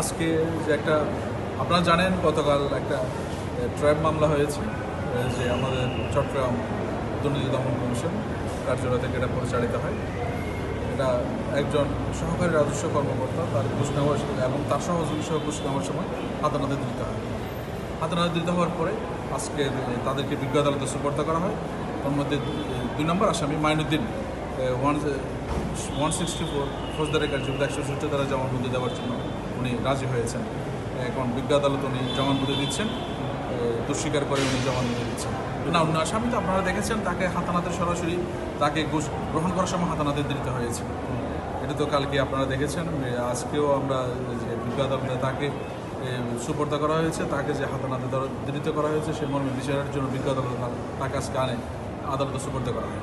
আজকে যে একটা আপনারা জানেন গতকাল একটা ট্র্যাপ মামলা হয়েছে যে আমাদের চট্টগ্রাম দুর্নীতি দমন কমিশন কার্যালয় থেকে এটা পরিচালিত হয়। এটা একজন সহকারী রাজস্ব কর্মকর্তা তার ঘুষ নেওয়ার এবং তার সহযোগী সহ ঘুষ নেওয়ার সময় হাতেনাতে দিতে হয়। হাতেনাতে দিতে হওয়ার পরে আজকে তাদেরকে বিজ্ঞ আদালতে সুপর্দ করা হয়। তার মধ্যে 2 নম্বর আসামি মাইনুদ্দিন 164 ফৌজদারি কার্যবিধি 160 দ্বারা জবানবন্দি দেওয়ার জন্য উনি রাজি হয়েছেন। এখন বিজ্ঞ আদালত উনি জবানবন্দি দিচ্ছেন, দুঃস্বীকার করে উনি জবানবন্দি দিচ্ছেন। না, অন্য আসামি তো আপনারা দেখেছেন তাকে হাতানাতে সরাসরি তাকে ঘুষ গ্রহণ করার সময় হাতানাতে দিতে হয়েছে। এটা তো কালকে আপনারা দেখেছেন। আজকেও আমরা যে বিজ্ঞ আদালতে তাকে সুপর্দ করা হয়েছে, তাকে যে হাতানাতে দৃঢ় করা হয়েছে সে মর্মে বিচারের জন্য বিজ্ঞ আদালত তাকে আজকে আদালতে সুপর্দ করা হয়।